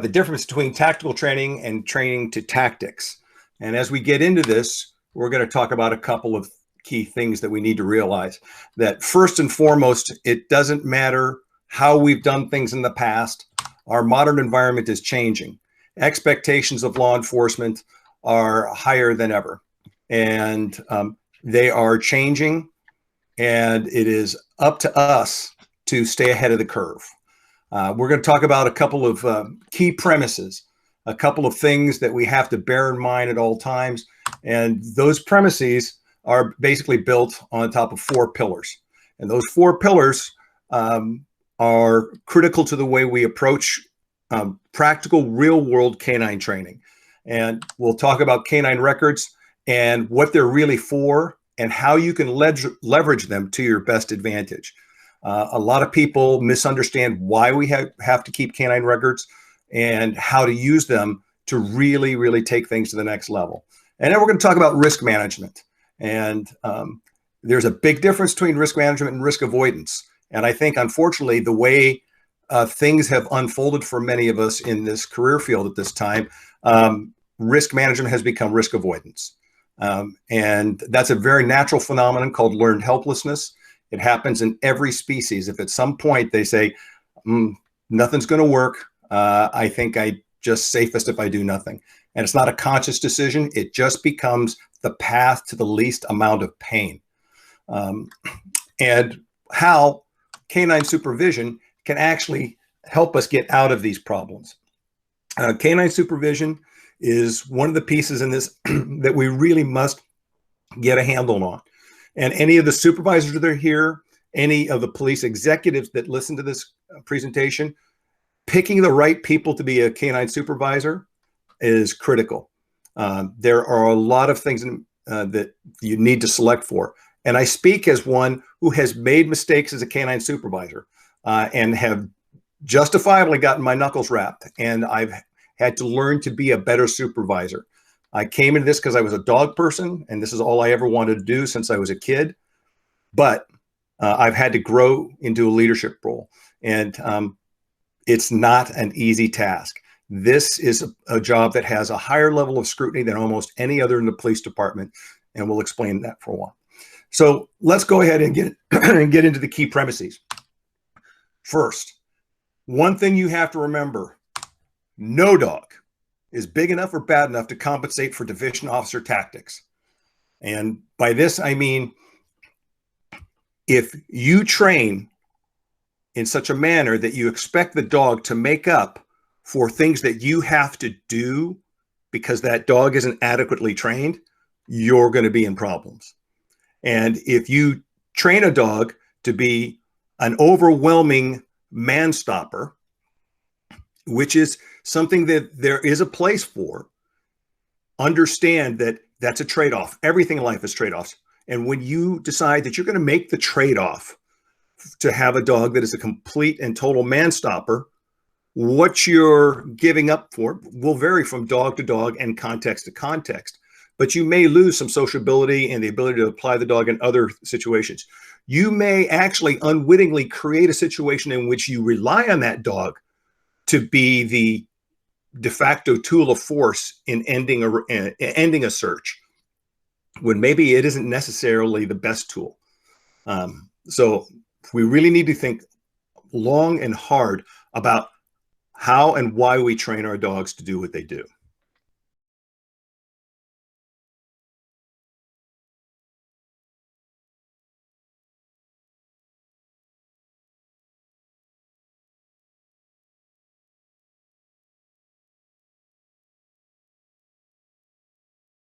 the difference between tactical training and training to tactics. And as we get into this, we're going to talk about a couple of key things that we need to realize. That first and foremost, it doesn't matter how we've done things in the past. Our modern environment is changing. Expectations of law enforcement are higher than ever. And they are changing. And it is up to us to stay ahead of the curve. We're going to talk about a couple of key premises, a couple of things that we have to bear in mind at all times. And those premises are basically built on top of 4 pillars. And those 4 pillars are critical to the way we approach practical real-world canine training. And we'll talk about canine records and what they're really for and how you can leverage them to your best advantage. A lot of people misunderstand why we have to keep canine records and how to use them to really, really take things to the next level. And then we're going to talk about risk management. And there's a big difference between risk management and risk avoidance. And I think, unfortunately, the way things have unfolded for many of us in this career field at this time, risk management has become risk avoidance. And that's a very natural phenomenon called learned helplessness. It happens in every species. If at some point they say, nothing's going to work, I think I just safest if I do nothing. And it's not a conscious decision. It just becomes the path to the least amount of pain. And how canine supervision can actually help us get out of these problems. Canine supervision is one of the pieces in this that we really must get a handle on. And any of the supervisors that are here, any of the police executives that listen to this presentation, picking the right people to be a canine supervisor is critical. There are a lot of things that you need to select for. And I speak as one who has made mistakes as a canine supervisor and have justifiably gotten my knuckles wrapped. And I've had to learn to be a better supervisor. I came into this because I was a dog person, and this is all I ever wanted to do since I was a kid. But I've had to grow into a leadership role, and it's not an easy task. This is a job that has a higher level of scrutiny than almost any other in the police department, and we'll explain that for a while. So let's go ahead and get into the key premises. First, one thing you have to remember: no dog is big enough or bad enough to compensate for division officer tactics. And by this, I mean, if you train in such a manner that you expect the dog to make up for things that you have to do because that dog isn't adequately trained, you're going to be in problems. And if you train a dog to be an overwhelming man stopper, which is something that there is a place for, understand that that's a trade-off. Everything in life is trade-offs. And when you decide that you're going to make the trade-off to have a dog that is a complete and total man stopper, what you're giving up for will vary from dog to dog and context to context. But you may lose some sociability and the ability to apply the dog in other situations. You may actually unwittingly create a situation in which you rely on that dog to be the de facto tool of force in ending a search, when maybe it isn't necessarily the best tool. So we really need to think long and hard about how and why we train our dogs to do what they do.